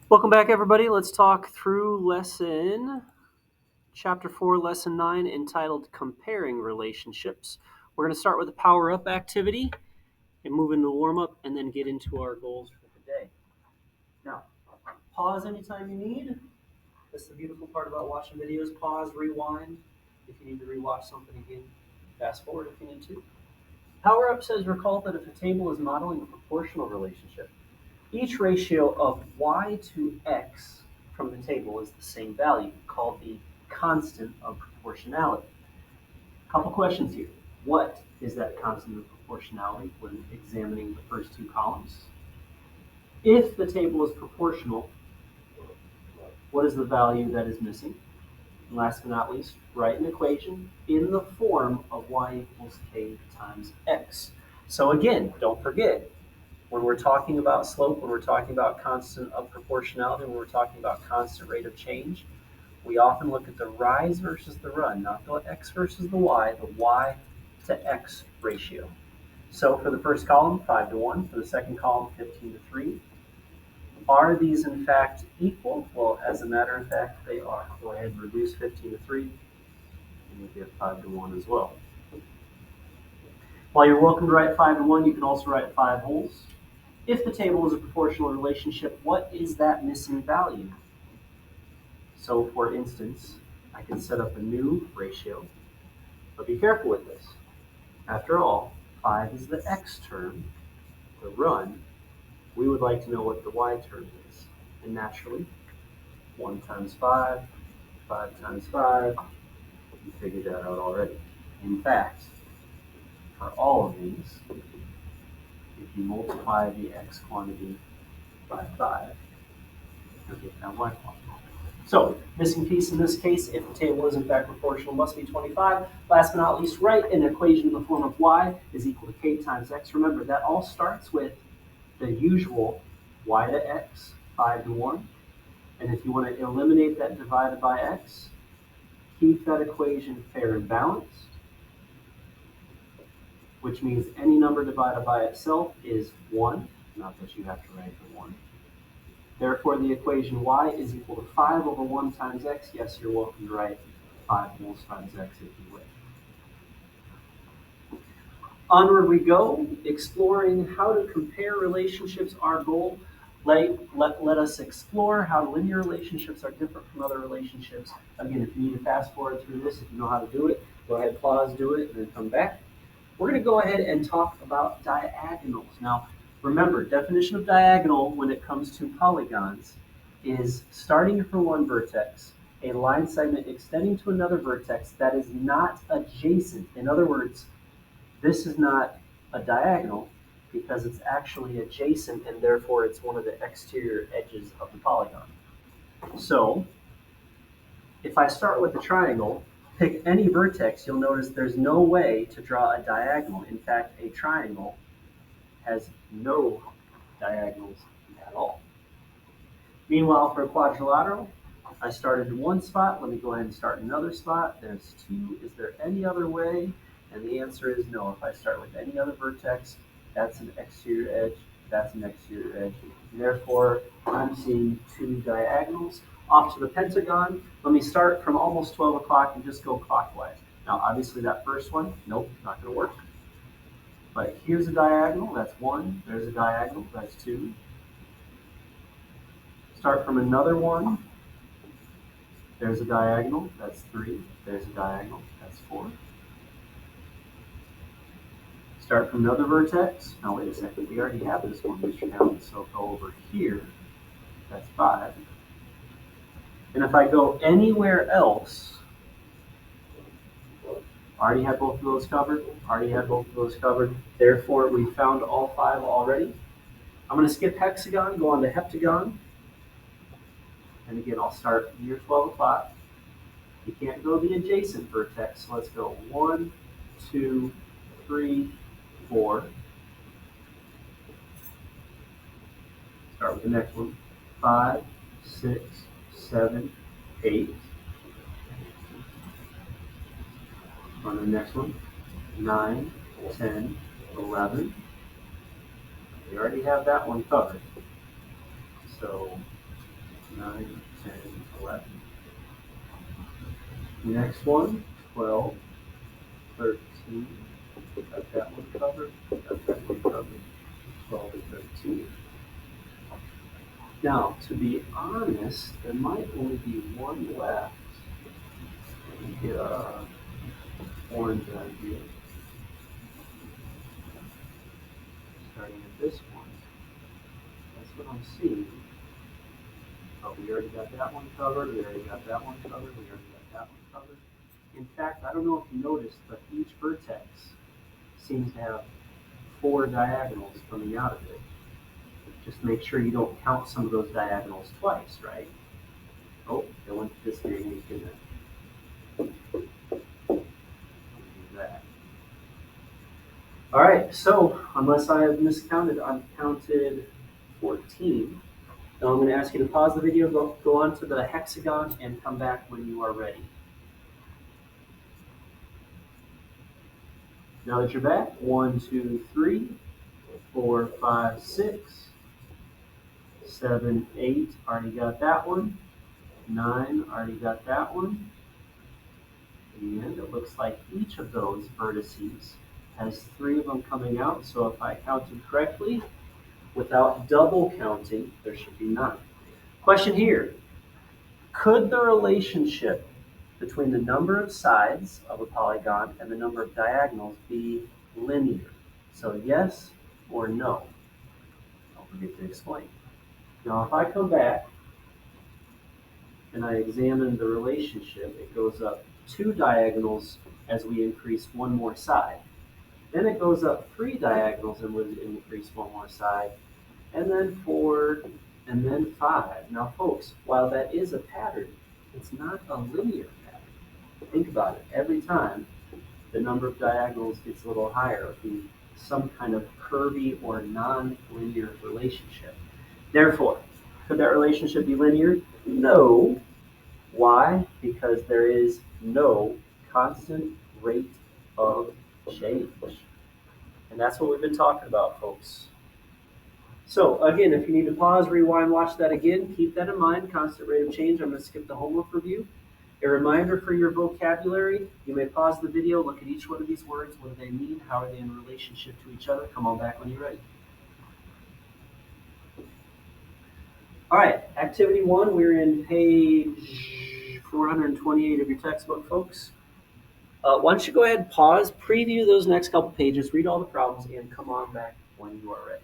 Welcome back, everybody. Let's talk through chapter 4, lesson 9, entitled Comparing Relationships. We're going to start with a power up activity and move into warm up and then get into our goals for the day. Now, pause anytime you need. That's the beautiful part about watching videos. Pause, rewind. If you need to rewatch something again, fast forward if you need to. Power up says recall that if a table is modeling a proportional relationship, each ratio of y to x from the table is the same value, called the constant of proportionality. Couple questions here. What is that constant of proportionality when examining the first two columns? If the table is proportional, what is the value that is missing? And last but not least, write an equation in the form of y equals k times x. So again, don't forget, when we're talking about slope, when we're talking about constant of proportionality, when we're talking about constant rate of change, we often look at the rise versus the run, not the x versus the y to x ratio. So for the first column, 5 to 1. For the second column, 15 to 3. Are these in fact equal? Well, as a matter of fact, they are. Go ahead and reduce 15 to 3, and you get 5 to 1 as well. While you're welcome to write 5 to 1, you can also write 5 wholes. If the table is a proportional relationship, what is that missing value? So for instance, I can set up a new ratio, but be careful with this. After all, 5 is the x term, the run. We would like to know what the y term is. And naturally, 1 times 5, 5 times 5, you figured that out already. In fact, for all of these, if you multiply the x quantity by 5, you'll get that y quantity. So, missing piece in this case, if the table is in fact proportional, must be 25. Last but not least, write an equation in the form of y is equal to k times x. Remember, that all starts with the usual y to x, 5 to 1. And if you want to eliminate that divided by x, keep that equation fair and balanced, which means any number divided by itself is 1, not that you have to write the 1. Therefore, the equation y is equal to 5 over 1 times x. Yes, you're welcome to write 5 wholes times x if you wish. Onward we go, exploring how to compare relationships. Our goal, let us explore how linear relationships are different from other relationships. Again, if you need to fast forward through this, if you know how to do it, go ahead, pause, do it, and then come back. We're going to go ahead and talk about diagonals. Now, remember, definition of diagonal when it comes to polygons is starting from one vertex, a line segment extending to another vertex that is not adjacent. In other words, this is not a diagonal because it's actually adjacent and therefore it's one of the exterior edges of the polygon. So, if I start with a triangle, pick any vertex, you'll notice there's no way to draw a diagonal. In fact, a triangle has no diagonals at all. Meanwhile, for a quadrilateral, I started in one spot. Let me go ahead and start another spot. There's 2. Is there any other way? And the answer is no. If I start with any other vertex, that's an exterior edge, that's an exterior edge. And therefore, I'm seeing 2 diagonals. Off to the pentagon, let me start from almost 12 o'clock and just go clockwise. Now, obviously that first one, nope, not gonna work. But here's a diagonal, that's 1. There's a diagonal, that's 2. Start from another one. There's a diagonal, that's 3. There's a diagonal, that's 4. Start from another vertex. Now wait a second, we already have this one, Mr. Allen, so go over here. That's 5. And if I go anywhere else, already have both of those covered. Already have both of those covered. Therefore, we found all 5 already. I'm going to skip hexagon, go on to heptagon. And again, I'll start near 12 o'clock. You can't go the adjacent vertex, so let's go 1, 2, 3, 4. Start with the next one. 5, 6, 7, 8. On to the next one. 9, 10, 11. We already have that one covered. So 9, 10, 11. Next one, 12, 13. Got that one covered. Got that one covered. 12 and 13. Now, to be honest, there might only be one left. Let me get a orange idea. Starting at this one. That's what I'm seeing. Oh, we already got that one covered. We already got that one covered. We already got that one covered. In fact, I don't know if you noticed, but each vertex seems to have 4 diagonals coming out of it. Just make sure you don't count some of those diagonals twice, right? Oh, I went this way, didn't do that. All right, so unless I have miscounted, I've counted 14. Now I'm going to ask you to pause the video, go on to the hexagon, and come back when you are ready. Now that you're back, 1, 2, 3, 4, 5, 6, 7, 8, already got that one. 9, already got that one. And it looks like each of those vertices has 3 of them coming out. So if I counted correctly, without double counting, there should be 9. Question here. Could the relationship between the number of sides of a polygon and the number of diagonals be linear? So yes or no? Don't forget to explain. Now if I come back and I examine the relationship, it goes up 2 diagonals as we increase 1 more side. Then it goes up 3 diagonals and we increase 1 more side. And then 4, and then 5. Now folks, while that is a pattern, it's not a linear pattern. Think about it. Every time the number of diagonals gets a little higher, it'll be some kind of curvy or non-linear relationship. Therefore, could that relationship be linear? No. Why? Because there is no constant rate of change. And that's what we've been talking about, folks. So again, if you need to pause, rewind, watch that again, keep that in mind, constant rate of change. I'm going to skip the homework review. A reminder for your vocabulary, you may pause the video, look at each one of these words. What do they mean? How are they in relationship to each other? Come on back when you're ready. All right, activity 1, we're in page 428 of your textbook, folks. Why don't you go ahead and pause, preview those next couple pages, read all the problems, and come on back when you are ready.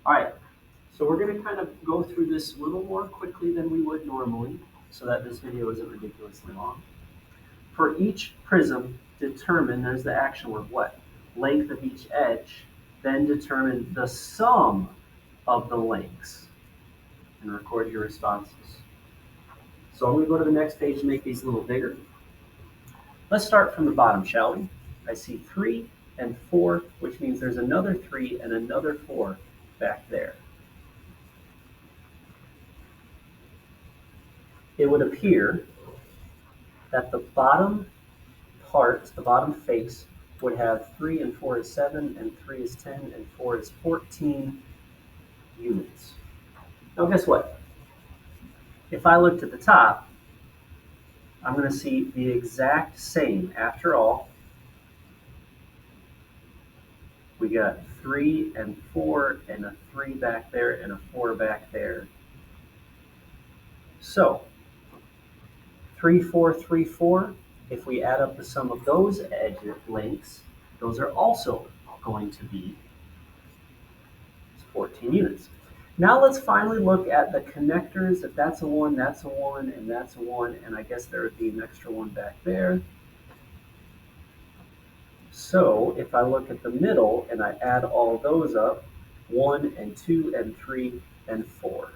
All right, so we're going to kind of go through this a little more quickly than we would normally so that this video isn't ridiculously long. For each prism, determine, there's the action word, what? Length of each edge, then determine the sum of the lengths and record your responses. So I'm going to go to the next page and make these a little bigger. Let's start from the bottom, shall we? I see 3 and 4, which means there's another 3 and another 4 back there. It would appear that the bottom part, the bottom face, would have 3 and 4 is 7, and 3 is 10, and 4 is 14 units. Now guess what? If I looked at the top, I'm going to see the exact same. After all, we got 3 and 4 and a 3 back there and a 4 back there. So 3, 4, 3, 4, if we add up the sum of those edge lengths, those are also going to be 14 units. Now let's finally look at the connectors. If that's a 1, that's a 1, and that's a 1, and I guess there would be an extra 1 back there. So if I look at the middle and I add all those up, 1 and 2 and 3 and 4.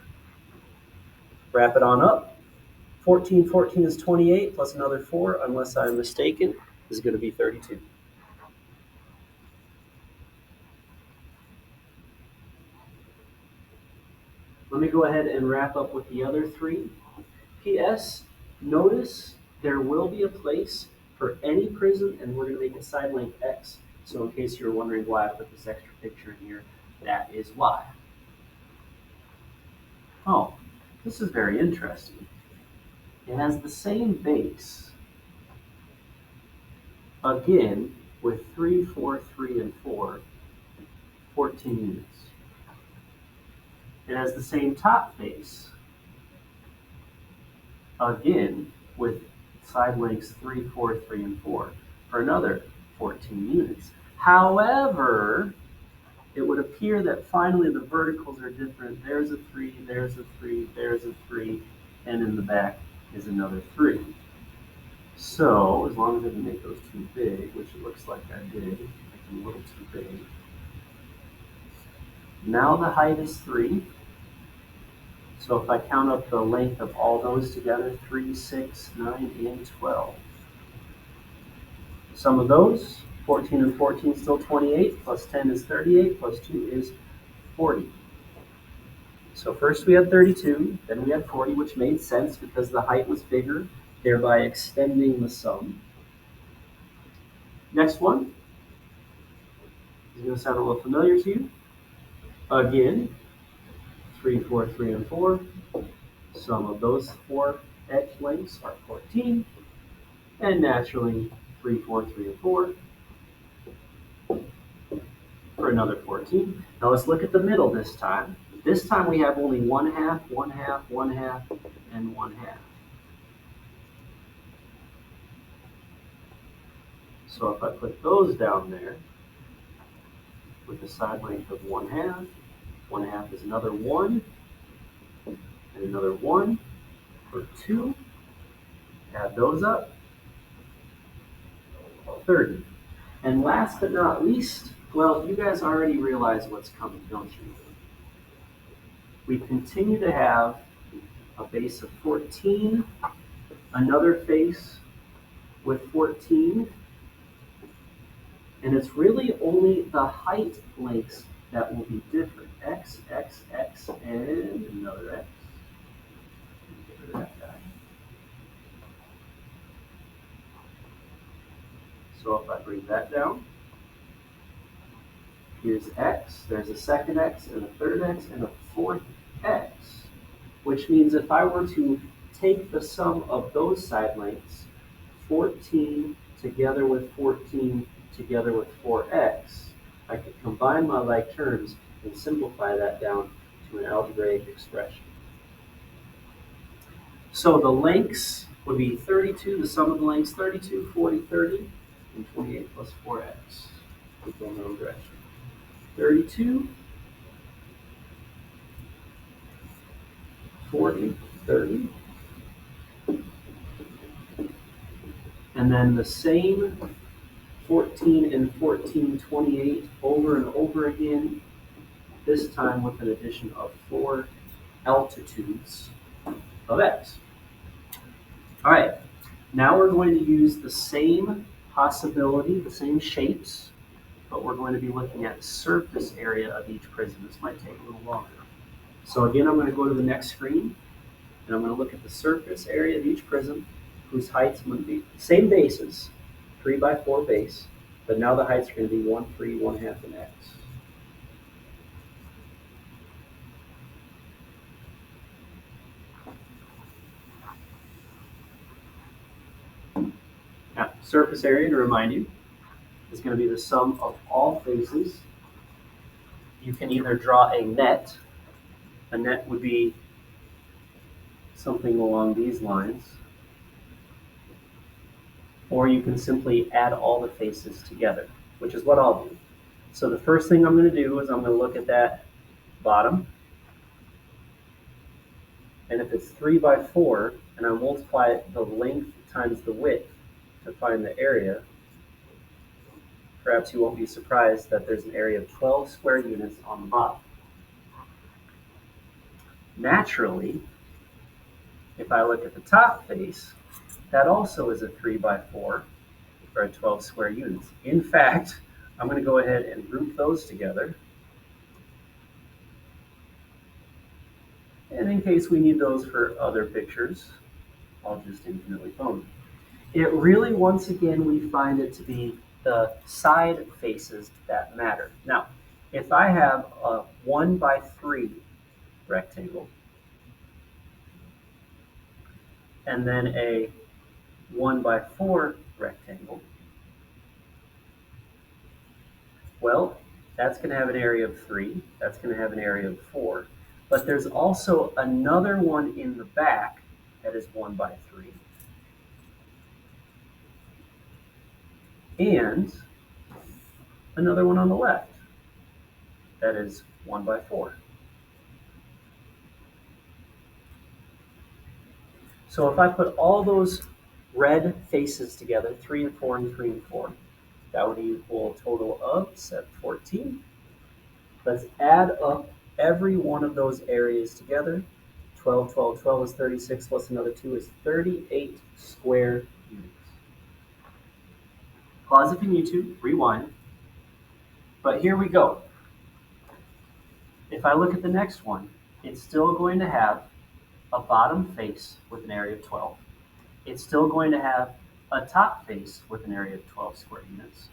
Wrap it on up. 14 is 28 plus another 4, unless I'm mistaken, is going to be 32. Let me go ahead and wrap up with the other 3. P.S. Notice there will be a place for any prism, and we're going to make it side length X. So in case you're wondering why I put this extra picture in here, that is why. Oh, This is very interesting. It has the same base, again, with 3, 4, 3, and 4, 14 units. It has the same top face, again, with side lengths 3, 4, 3, and 4, for another 14 units. However, it would appear that finally the verticals are different. There's a 3, there's a 3, there's a 3, and in the back is another 3. So, as long as I didn't make those too big, which it looks like I did, make them a little too big. Now the height is 3. So if I count up the length of all those together, 3, 6, 9, and 12. Sum of those, 14 and 14 is still 28, plus 10 is 38, plus 2 is 40. So first we had 32, then we had 40, which made sense because the height was bigger, thereby extending the sum. Next one is going to sound a little familiar to you. Again, 3, 4, 3, and 4. Sum of those 4 edge lengths are 14. And naturally, 3, 4, 3, and 4 for another 14. Now let's look at the middle this time. This time we have only 1/2, 1/2, 1/2, and 1/2. So if I put those down there with a side length of 1/2, 1/2 is another 1, and another 1 for 2. Add those up, 30. And last but not least, well, you guys already realize what's coming, don't you? We continue to have a base of 14, another face with 14, and it's really only the height lengths that will be different. X, X, X, and another X. Get rid of that guy. So if I bring that down, here's X, there's a second X, and a third X, and a fourth X, which means if I were to take the sum of those side lengths, 14 together with 14 together with 4x, I could combine my like terms and simplify that down to an algebraic expression. So the lengths would be 32, the sum of the lengths 32, 40, 30, and 28 plus 4x. We go in the wrong direction. 32, 40, 30. And then the same 14 and 14, 28 over and over again, this time with an addition of 4 altitudes of x. All right, now we're going to use the same possibility, the same shapes, but we're going to be looking at surface area of each prism. This might take a little longer. So again, I'm going to go to the next screen, and I'm going to look at the surface area of each prism, whose heights are going to be same bases, 3 by 4 base, but now the heights are going to be 1, 3, 1/2, and x. Now, surface area, to remind you, is going to be the sum of all faces. You can either draw a net. A net would be something along these lines, or you can simply add all the faces together, which is what I'll do. So the first thing I'm going to do is I'm going to look at that bottom, and if it's 3 by 4, and I multiply the length times the width to find the area, perhaps you won't be surprised that there's an area of 12 square units on the bottom. Naturally, if I look at the top face, that also is a 3 by 4, or 12 square units. In fact, I'm going to go ahead and group those together. And in case we need those for other pictures, I'll just infinitely phone. It really, once again, we find it to be the side faces that matter. Now, if I have a 1 by 3 rectangle, and then a 1x4 rectangle, well, that's going to have an area of 3. That's going to have an area of 4. But there's also another one in the back that is 1x3. And another one on the left that is 1x4. So if I put all those red faces together, 3 and 4 and 3 and 4, that would equal a total of 714. Let's add up every one of those areas together. 12, 12, 12 is 36, plus another 2 is 38 square units. Pause if you need to, rewind. But here we go. If I look at the next one, it's still going to have a bottom face with an area of 12. It's still going to have a top face with an area of 12 square units.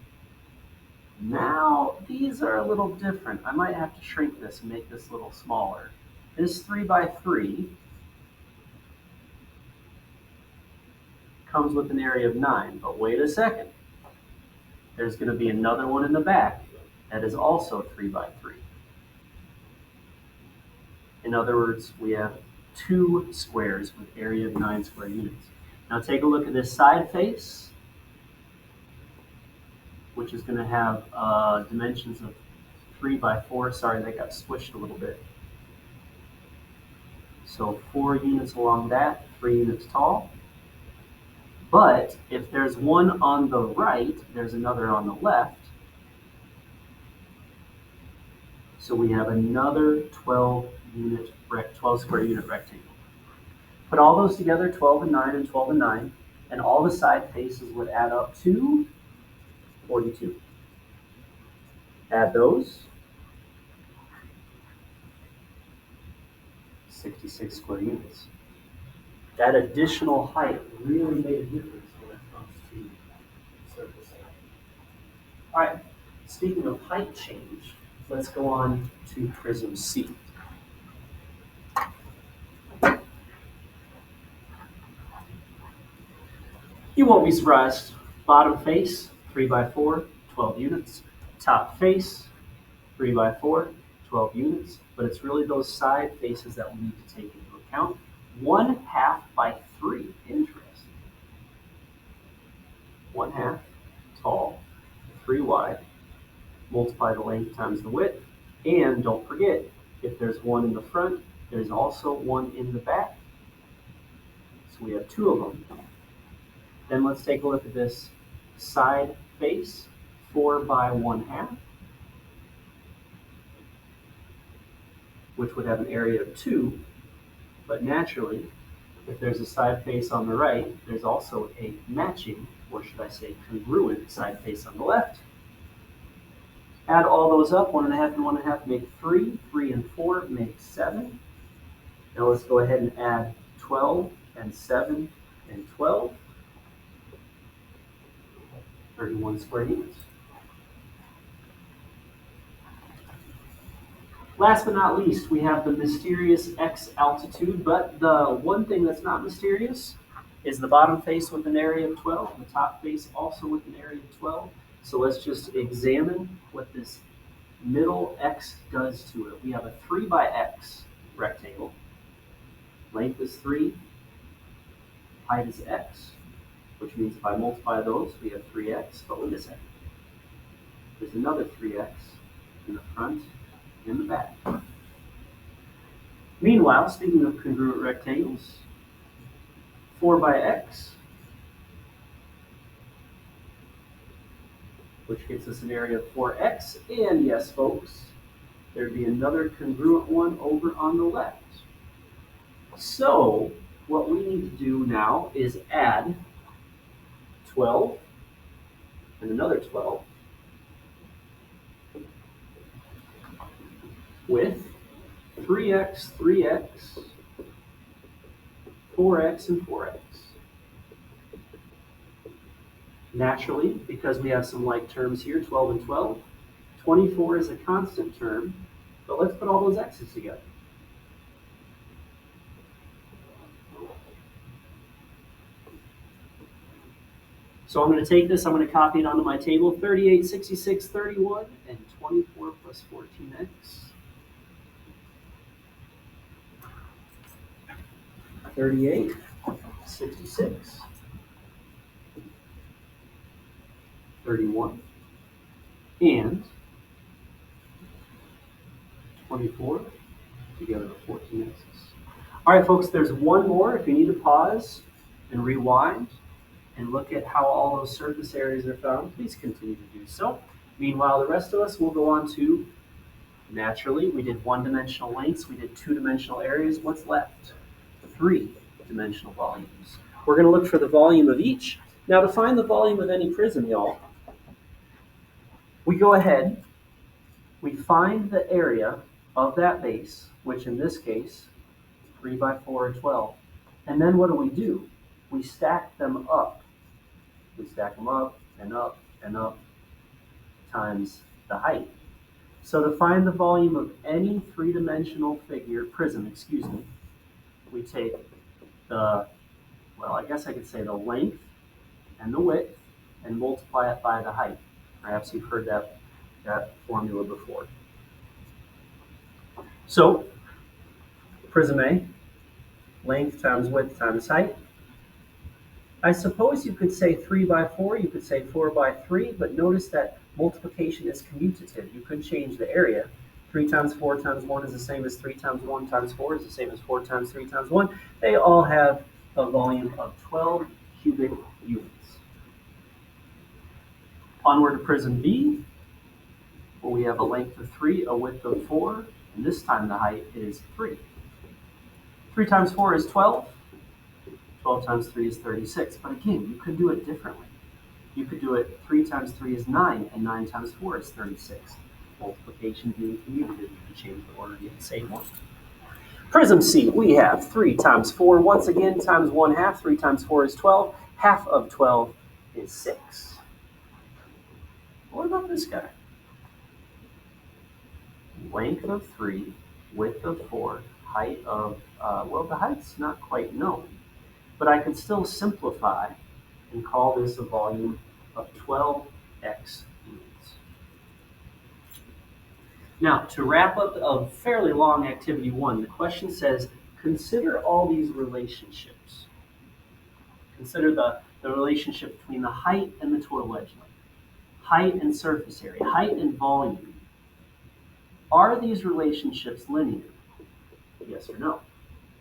Now, these are a little different. I might have to shrink this and make this a little smaller. This 3x3 comes with an area of 9, but wait a second. There's going to be another one in the back that is also 3x3. In other words, we have 2 squares with area of 9 square units. Now take a look at this side face, which is going to have dimensions of 3x4. Sorry, they got squished a little bit. So 4 units along that, 3 units tall. But if there's one on the right, there's another on the left. So we have another 12 square unit rectangle. Put all those together, 12 and 9 and 12 and 9, and all the side faces would add up to 42. Add those. 66 square units. That additional height really made a difference when it comes to surface area. All right, speaking of height change, let's go on to prism C. You won't be surprised. Bottom face, 3x4, 12 units. Top face, 3x4, 12 units. But it's really those side faces that we need to take into account. 1/2 by 3. Interesting. 1/2 tall, 3 wide. Multiply the length times the width. And don't forget, if there's one in the front, there's also one in the back. So we have 2 of them. Then let's take a look at this side face, 4 by 1/2, which would have an area of 2. But naturally, if there's a side face on the right, there's also a matching, or should I say congruent, side face on the left. Add all those up, 1.5 and 1.5 make 3, 3 and 4 make 7. Now let's go ahead and add 12 and 7 and 12. 31 square units. Last but not least, we have the mysterious X altitude, but the one thing that's not mysterious is the bottom face with an area of 12, the top face also with an area of 12. So let's just examine what this middle X does to it. We have a 3 by X rectangle. Length is 3, height is X, which means if I multiply those, we have 3x, but wait a second. There's another 3x in the front and the back. Meanwhile, speaking of congruent rectangles, 4 by x, which gets us an area of 4x, and yes, folks, there'd be another congruent one over on the left. So, what we need to do now is add 12 and another 12 with 3x, 3x, 4x, and 4x. Naturally, because we have some like terms here, 12 and 12, 24 is a constant term, but let's put all those x's together. So I'm going to take this, I'm going to copy it onto my table, 38, 66, 31, and 24 plus 14x. 38, 66, 31, and 24, together with 14x's. All right, folks, there's one more. If you need to pause and rewind and look at how all those surface areas are found, please continue to do so. Meanwhile, the rest of us will go on to, naturally, we did one-dimensional lengths, we did two-dimensional areas. What's left? Three-dimensional volumes. We're going to look for the volume of each. Now, to find the volume of any prism, y'all, we go ahead, we find the area of that base, which in this case, 3 by 4 or 12. And then what do? We stack them up. We stack them up and up and up times the height. So to find the volume of any three-dimensional prism, we take the, well, I guess I could say the length and the width and multiply it by the height. Perhaps you've heard that formula before. So prism A, length times width times height. I suppose you could say 3 by 4, you could say 4 by 3, but notice that multiplication is commutative. You could change the area. 3 times 4 times 1 is the same as 3 times 1 times 4 is the same as 4 times 3 times 1. They all have a volume of 12 cubic units. Onward to prism B, where we have a length of 3, a width of 4, and this time the height is 3. 3 times 4 is 12. 12 times 3 is 36. But again, you could do it differently. You could do it 3 times 3 is 9, and 9 times 4 is 36. Multiplication being commutative, you can change the order, get the same one. Prism C, we have 3 times 4, once again, times 1/2. 3 times 4 is 12. Half of 12 is 6. What about this guy? Length of 3, width of 4, height of, well, the height's not quite known. But I can still simplify and call this a volume of 12x units. Now, to wrap up a fairly long activity 1, the question says, consider all these relationships. Consider the relationship between the height and the total edge length, height and surface area, height and volume. Are these relationships linear? Yes or no?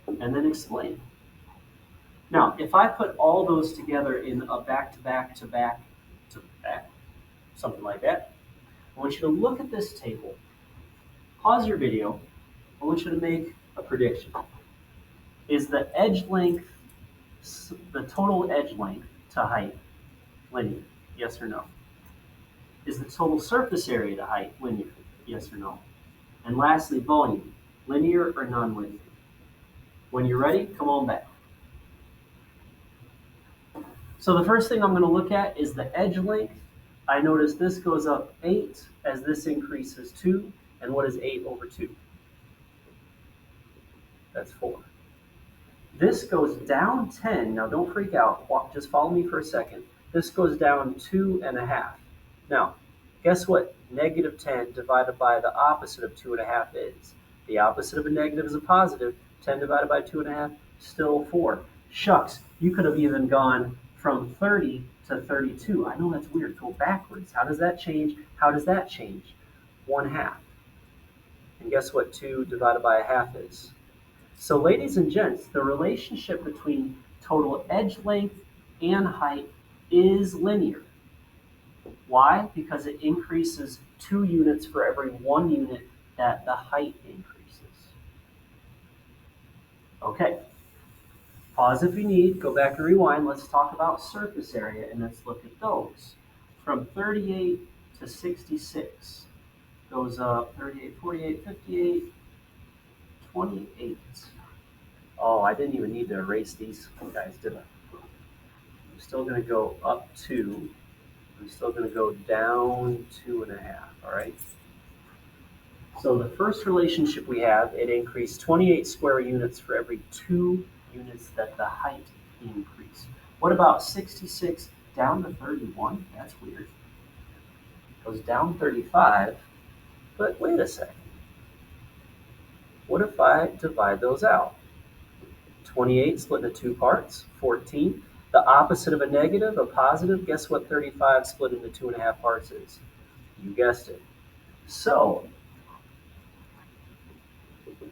And then explain. Now, if I put all those together in a back-to-back, something like that, I want you to look at this table, pause your video, I want you to make a prediction. Is the edge length, the total edge length to height linear? Yes or no? Is the total surface area to height linear? Yes or no? And lastly, volume, linear or non-linear? When you're ready, come on back. So the first thing I'm going to look at is the edge length. I notice this goes up 8 as this increases 2. And what is 8 over 2? That's 4. This goes down 10. Now don't freak out. Just follow me for a second. This goes down 2.5. Now, guess what negative 10 divided by the opposite of 2.5 is? The opposite of a negative is a positive. 10 divided by 2.5, still 4. Shucks, you could have even gone from 30 to 32. I know that's weird. Go backwards. How does that change? How does that change? 1/2. And guess what 2 divided by 1/2 is? So ladies and gents, the relationship between total edge length and height is linear. Why? Because it increases 2 units for every 1 unit that the height increases. Okay. Pause if you need, go back and rewind. Let's talk about surface area and let's look at those. From 38 to 66 goes up 38, 48, 58, 28. Oh, I didn't even need to erase these guys, did I? I'm still going to go up 2. I'm still going to go down 2.5, all right? So the first relationship we have, it increased 28 square units for every 2 units that the height increased. What about 66 down to 31. That's weird. Goes down 35. But wait a second. What if I divide those out? 28 split into two parts, 14. The opposite of a negative, a positive. Guess what 35 split into 2.5 parts is? You guessed it. So,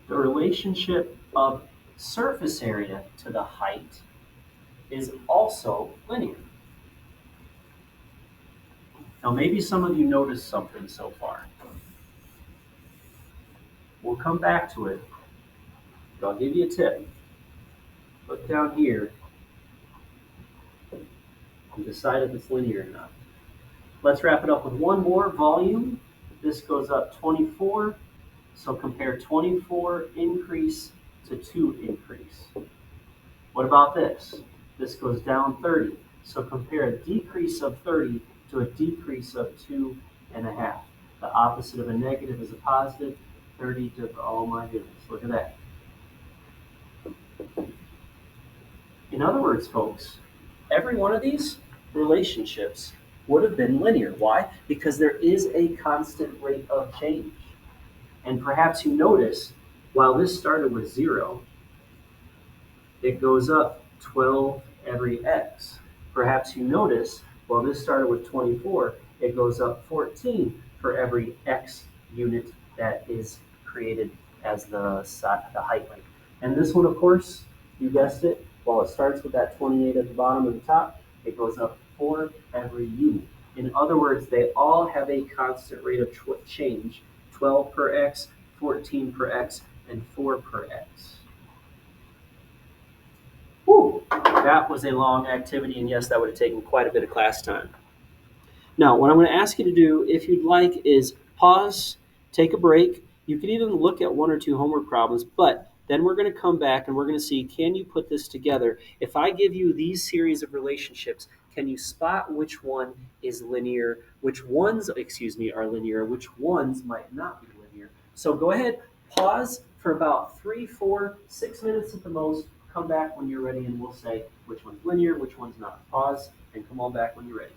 the relationship of surface area to the height is also linear. Now, maybe some of you noticed something so far. We'll come back to it, but I'll give you a tip. Look down here and decide if it's linear or not. Let's wrap it up with one more. Volume. This goes up 24. So compare 24 increase to 2 increase. What about this? This goes down 30. So compare a decrease of 30 to a decrease of 2.5. The opposite of a negative is a positive. 30 to, oh my goodness, look at that. In other words, folks, every one of these relationships would have been linear. Why? Because there is a constant rate of change. And perhaps you notice, while this started with 0, it goes up 12 every x. Perhaps you notice, while this started with 24, it goes up 14 for every x unit that is created as the height length. And this one, of course, you guessed it, while it starts with that 28 at the bottom and the top, it goes up 4 every unit. In other words, they all have a constant rate of change, 12 per x, 14 per x, and 4 per x. Whew, that was a long activity, and yes, that would have taken quite a bit of class time. Now, what I'm going to ask you to do, if you'd like, is pause, take a break. You can even look at 1 or 2 homework problems, but then we're going to come back and we're going to see, can you put this together? If I give you these series of relationships, can you spot which one is linear, which ones, are linear, which ones might not be linear? So go ahead, pause for about 3, 4, 6 minutes at the most. Come back when you're ready and we'll say which one's linear, which one's not. Pause and come on back when you're ready.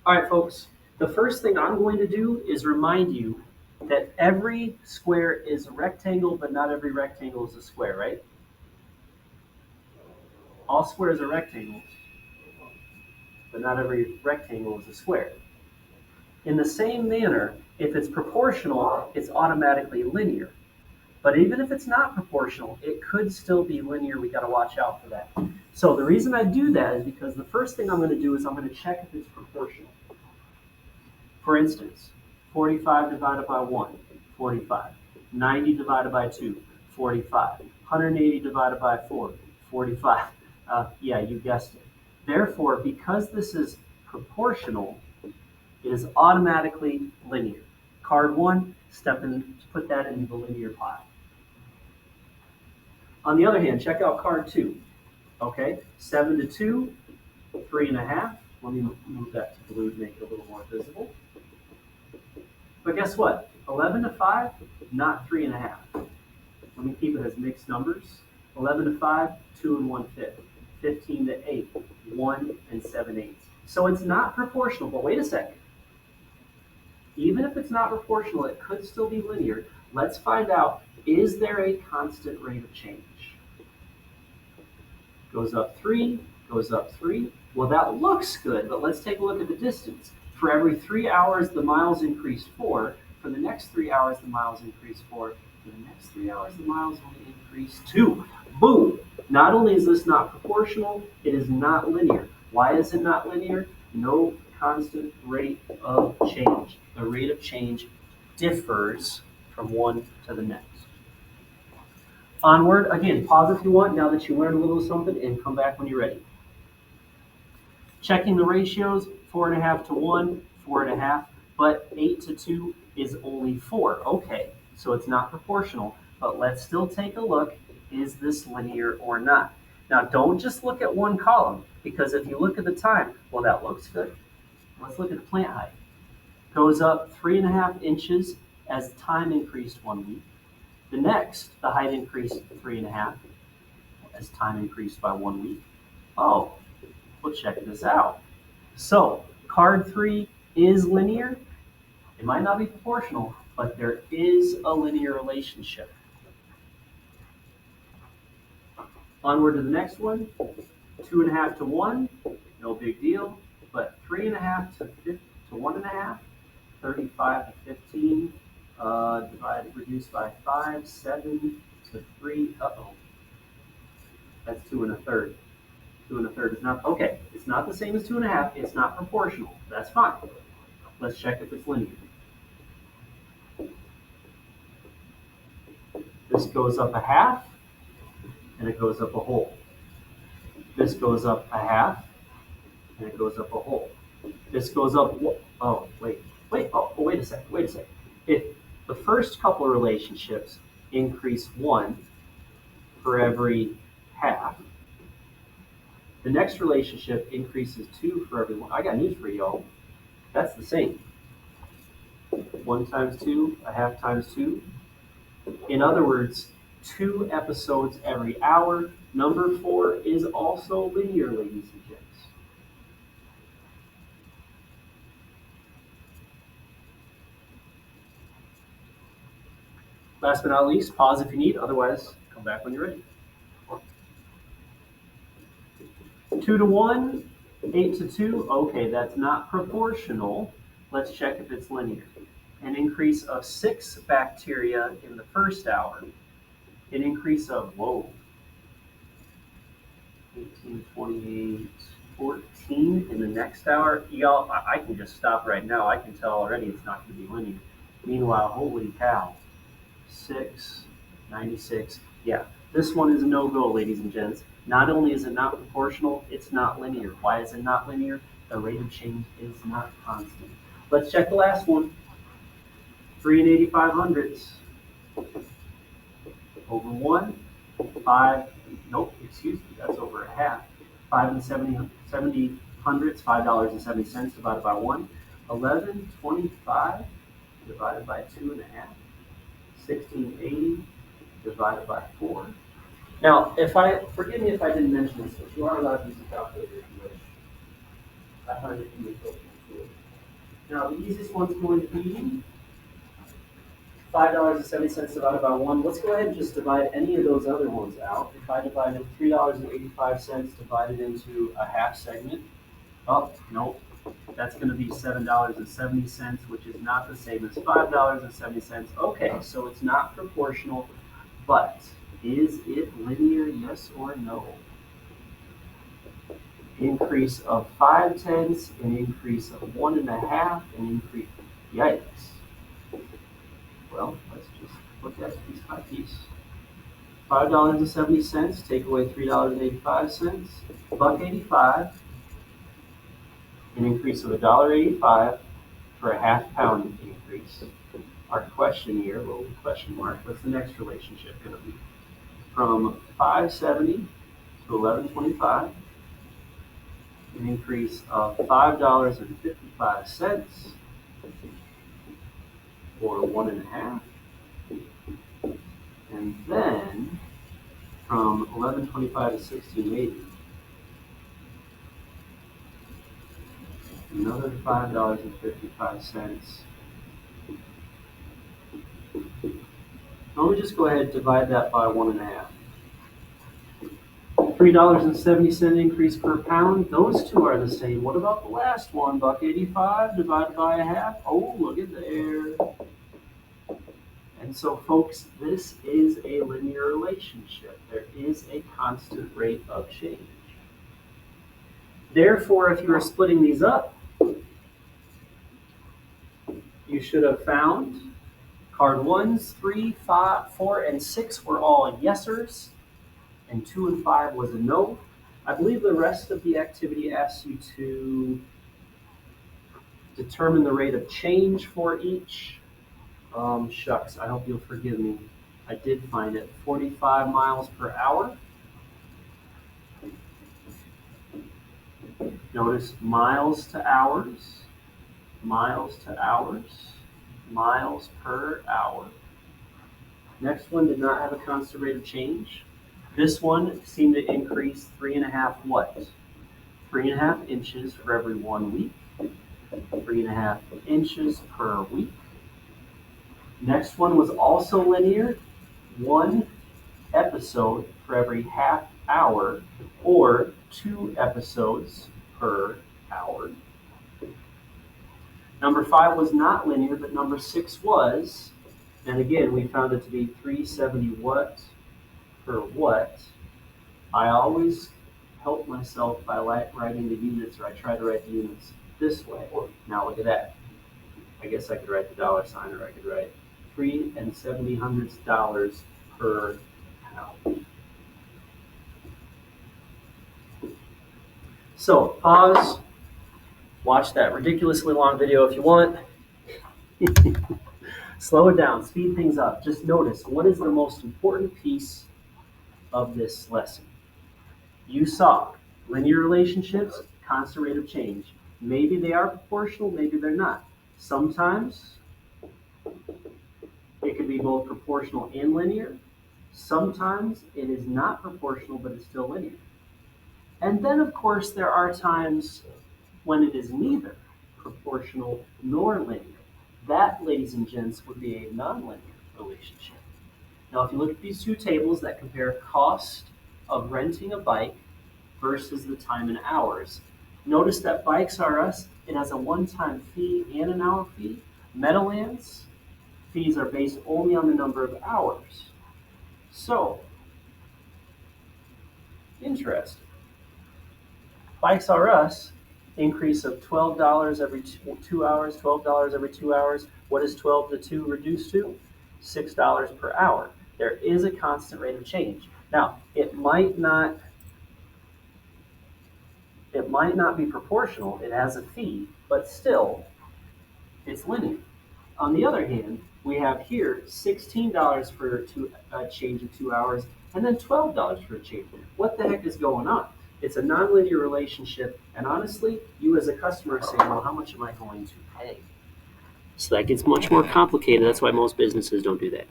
All right, folks, the first thing I'm going to do is remind you that every square is a rectangle, but not every rectangle is a square, right? All squares are rectangles, but not every rectangle is a square. In the same manner, if it's proportional, it's automatically linear. But even if it's not proportional, it could still be linear. We got to watch out for that. So the reason I do that is because the first thing I'm going to do is I'm going to check if it's proportional. For instance, 45 divided by 1, 45. 90 divided by 2, 45. 180 divided by 4, 45. Yeah, you guessed it. Therefore, because this is proportional, it is automatically linear. Card 1, put that in the linear pile. On the other hand, check out card 2. Okay, 7 to 2, 3.5. Let me move that to blue to make it a little more visible. But guess what? 11 to 5, not 3.5. Let me keep it as mixed numbers. 11 to 5, 2 and 1/5. 15 to 8, 1 and 7/8. So it's not proportional, but wait a second. Even if it's not proportional, it could still be linear. Let's find out, is there a constant rate of change? Goes up 3, goes up 3. Well, that looks good, but let's take a look at the distance. For every 3 hours, the miles increase 4. For the next 3 hours, the miles increase 4. For the next 3 hours, the miles only increase 2. Boom! Not only is this not proportional, it is not linear. Why is it not linear? No constant rate of change. The rate of change differs from one to the next. Onward, again, pause if you want now that you learned a little something and come back when you're ready. Checking the ratios, 4.5 to 1, 4.5, but 8 to 2 is only 4. Okay, so it's not proportional, but let's still take a look. Is this linear or not? Now, don't just look at one column, because if you look at the time, well, that looks good. Let's look at the plant height. Goes up 3.5 inches as time increased 1 week. The next, the height increased 3.5 as time increased by 1 week. Oh, We'll check this out. So card 3 is linear. It might not be proportional, but there is a linear relationship. Onward to the next one. 2.5 to 1, no big deal. But 3.5 to 1.5, 35 to 15, reduced by 5, 7 to 3. That's 2 1/3. 2 1/3 is not, okay, it's not the same as 2.5. It's not proportional. That's fine. Let's check if it's linear. This goes up a half, and it goes up a whole. This goes up a half, and it goes up a whole. This goes up, wait a second. If the first couple of relationships increase 1 for every half, the next relationship increases 2 for every 1. I got news for y'all. That's the same. 1 times 2, a half times 2. In other words, 2 episodes every hour. Number 4 is also linear, ladies and gents. Last but not least, pause if you need. Otherwise, come back when you're ready. 2 to 1, 8 to 2. Okay, that's not proportional. Let's check if it's linear. An increase of 6 bacteria in the first hour. An increase of, 18, 28, 14 in the next hour. Y'all, I can just stop right now. I can tell already it's not going to be linear. Meanwhile, holy cow. 6, 96. Yeah, this one is a no-go, ladies and gents. Not only is it not proportional, it's not linear. Why is it not linear? The rate of change is not constant. Let's check the last one. 3 8/8500ths over 1, 5, nope, excuse me, that's over a half. 5 70 hundredths, $5.70 divided by 1. 1125 divided by 2.5. 1680 divided by 4. Now, forgive me if I didn't mention this, but you are allowed to use a calculator if you wish. I find it to be appropriate to it. Now, the easiest one's going to be $5.70 divided by 1. Let's go ahead and just divide any of those other ones out. If I divided $3.85 divided into a half segment, nope. That's going to be $7.70, which is not the same as $5.70. Okay, so it's not proportional, but is it linear, yes or no? Increase of 5/10, an increase of 1.5, an increase, yikes. Well, let's just look at piece by piece. $5.70, take away $3.85, $1.85, an increase of $1.85 for a half pound increase. Our question here, little question mark, what's the next relationship going to be? From 5.70 to 11.25, an increase of $5.55 or 1.5. And then from 11.25 to 16.80, another $5.55. Let me just go ahead and divide that by 1.5. $3.70 increase per pound. Those two are the same. What about the last one? $1.85 divided by a half. Oh, look at there. And so, folks, this is a linear relationship. There is a constant rate of change. Therefore, if you are splitting these up, you should have found card 1s, 3, 5, 4, and 6 were all yesers, and 2 and 5 was a no. I believe the rest of the activity asks you to determine the rate of change for each. Shucks, I hope you'll forgive me. I did find it, 45 miles per hour. Notice miles to hours, miles to hours, miles per hour. Next one did not have a constant rate of change. This one seemed to increase 3.5 what? 3.5 inches for every 1 week, 3.5 inches per week. Next one was also linear, 1 episode for every half hour, or 2 episodes per hour. Number 5 was not linear, but number 6 was, and again, we found it to be 370 watt per watt. I always help myself by writing the units, or I try to write the units this way. Now look at that. I guess I could write the dollar sign, or I could write $3.70 per pound. So pause, watch that ridiculously long video if you want. Slow it down, speed things up. Just notice, what is the most important piece of this lesson? You saw linear relationships, constant rate of change. Maybe they are proportional, maybe they're not. Sometimes it could be both proportional and linear. Sometimes it is not proportional, but it's still linear. And then, of course, there are times when it is neither proportional nor linear. That, ladies and gents, would be a nonlinear relationship. Now, if you look at these two tables that compare cost of renting a bike versus the time in hours, notice that Bikes R Us, it has a one-time fee and an hour fee. Meadowlands fees are based only on the number of hours. So, interesting. Bikes R Us, increase of $12 every 2 hours, $12 every 2 hours. What is 12 to 2 reduced to? $6 per hour. There is a constant rate of change. Now, it might not be proportional. It has a fee, but still, it's linear. On the other hand, we have here $16 for a change of 2 hours, and then $12 for a change. What the heck is going on? It's a nonlinear relationship, and honestly, you as a customer are saying, well, how much am I going to pay? So that gets much more complicated. That's why most businesses don't do that.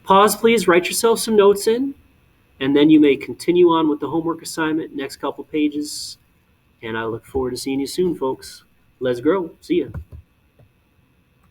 Pause, please. Write yourself some notes in, and then you may continue on with the homework assignment, next couple pages, and I look forward to seeing you soon, folks. Let's grow. See ya.